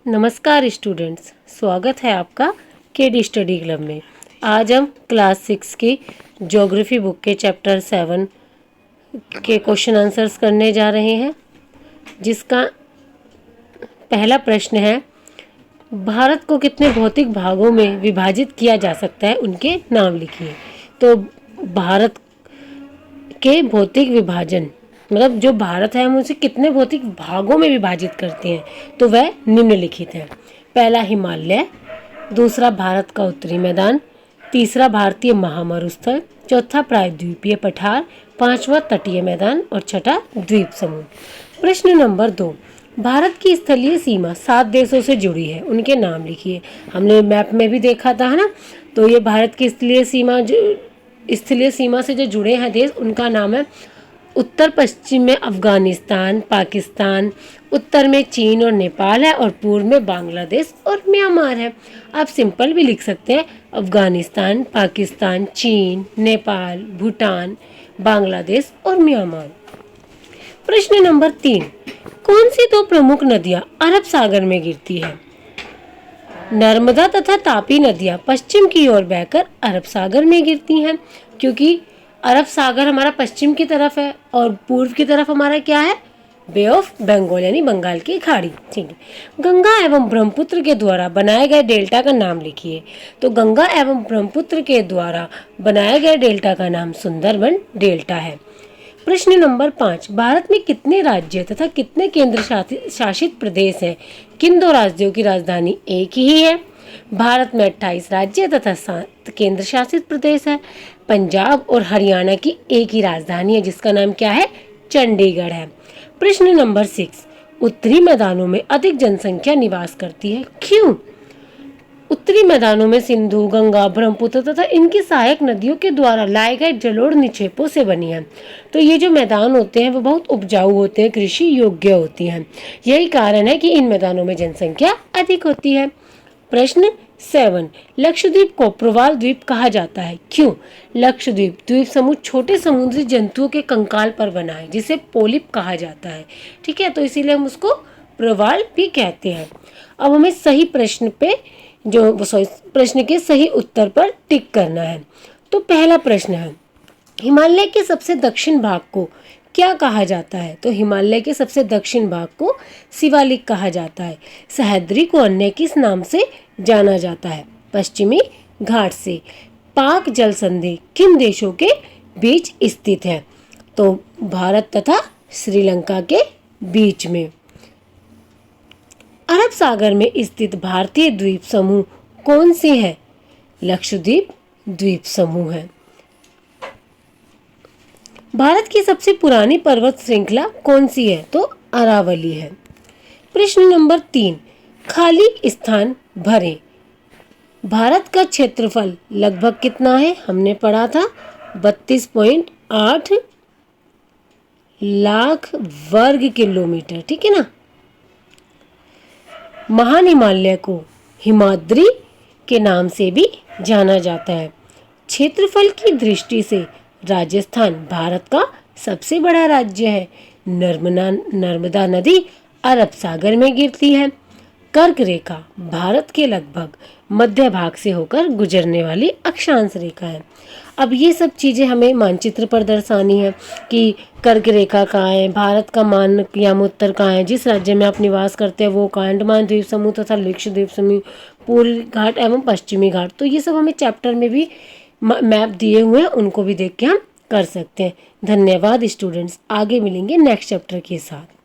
नमस्कार स्टूडेंट्स, स्वागत है आपका केडी स्टडी क्लब में। आज हम क्लास 6 की ज्योग्राफी बुक के चैप्टर 7 के क्वेश्चन आंसर्स करने जा रहे हैं, जिसका पहला प्रश्न है, भारत को कितने भौतिक भागों में विभाजित किया जा सकता है, उनके नाम लिखिए। तो भारत के भौतिक विभाजन मतलब जो भारत है हम उसे कितने भौतिक भागों में विभाजित करते हैं, तो वह निम्नलिखित है। पहला हिमालय, दूसरा भारत का उत्तरी मैदान, तीसरा भारतीय महामरुस्थल, चौथा प्रायद्वीपीय पठार, पांचवा तटीय मैदान और छठा द्वीप समूह। प्रश्न नंबर 2, भारत की स्थलीय सीमा 7 देशों से जुड़ी है, उनके नाम लिखिए। हमने मैप में भी देखा था, है ना। तो ये भारत की स्थलीय सीमा से जो जुड़े हैं देश, उनका नाम है उत्तर पश्चिम में अफगानिस्तान, पाकिस्तान, उत्तर में चीन और नेपाल है और पूर्व में बांग्लादेश और म्यांमार है। आप सिंपल भी लिख सकते हैं, अफगानिस्तान, पाकिस्तान, चीन, नेपाल, भूटान, बांग्लादेश और म्यांमार। प्रश्न नंबर 3, कौन सी दो प्रमुख नदियां अरब सागर में गिरती है? नर्मदा तथा तापी नदियां पश्चिम की ओर बहकर अरब सागर में गिरती हैं, क्योंकि अरब सागर हमारा पश्चिम की तरफ है और पूर्व की तरफ हमारा क्या है, बे ऑफ बंगाल यानी बंगाल की खाड़ी। ठीक है। गंगा एवं ब्रह्मपुत्र के द्वारा बनाए गए डेल्टा का नाम लिखिए। तो गंगा एवं ब्रह्मपुत्र के द्वारा बनाए गए डेल्टा का नाम सुंदरबन डेल्टा है। प्रश्न नंबर 5, भारत में कितने राज्य तथा कितने केंद्र शासित प्रदेश हैं? किन दो राज्यों की राजधानी एक ही है? भारत में 28 राज्य तथा 7 केंद्र शासित प्रदेश है। पंजाब और हरियाणा की एक ही राजधानी है, जिसका नाम क्या है, चंडीगढ़ है। प्रश्न नंबर 6, उत्तरी मैदानों में अधिक जनसंख्या निवास करती है, क्यों? उत्तरी मैदानों में सिंधु, गंगा, ब्रह्मपुत्र तथा इनकी सहायक नदियों के द्वारा लाए गए जलोढ़ निक्षेपों से बनी है। तो ये जो मैदान होते हैं वो बहुत उपजाऊ होते हैं, कृषि योग्य होती हैं। यही कारण है कि इन मैदानों में जनसंख्या अधिक होती है। प्रश्न 7, लक्षद्वीप को प्रवाल द्वीप कहा जाता है, क्यों? लक्षद्वीप द्वीप समूह छोटे समुद्री जंतुओं के कंकाल पर बना है, जिसे पोलिप कहा जाता है। ठीक है, तो इसीलिए हम उसको प्रवाल भी कहते हैं। अब हमें सही प्रश्न के सही उत्तर पर टिक करना है। तो पहला प्रश्न है, हिमालय के सबसे दक्षिण भाग को क्या कहा जाता है? तो हिमालय के सबसे दक्षिण भाग को शिवालिक कहा जाता है। सह्याद्री को अन्य किस नाम से जाना जाता है? पश्चिमी घाट से। पाक जल संधि किन देशों के बीच स्थित है? तो भारत तथा श्रीलंका के बीच में। अरब सागर में स्थित भारतीय द्वीप समूह कौन से है? लक्षद्वीप द्वीप समूह है। भारत की सबसे पुरानी पर्वत श्रृंखला कौन सी है? तो अरावली है। प्रश्न नंबर 3, खाली स्थान भरें। भारत का क्षेत्रफल लगभग कितना है? हमने पढ़ा था 32.8 लाख वर्ग किलोमीटर। ठीक है ना। महान हिमालय को हिमाद्री के नाम से भी जाना जाता है। क्षेत्रफल की दृष्टि से राजस्थान भारत का सबसे बड़ा राज्य है। नर्मदा नदी अरब सागर में गिरती है। कर्क रेखा भारत के लगभग मध्य भाग से होकर गुजरने वाली अक्षांश रेखा है। अब ये सब चीज़ें हमें मानचित्र पर दर्शानी है कि कर्क रेखा कहाँ है, भारत का मानक यामोत्तर कहाँ है, जिस राज्य में आप निवास करते हैं वो कहाँ, अंडमान द्वीप समूह तथा लक्षद्वीप समूह, पूर्वी घाट एवं पश्चिमी घाट। तो ये सब हमें चैप्टर में भी मैप दिए हुए हैं, उनको भी देख के हम कर सकते हैं। धन्यवाद स्टूडेंट्स, आगे मिलेंगे नेक्स्ट चैप्टर के साथ।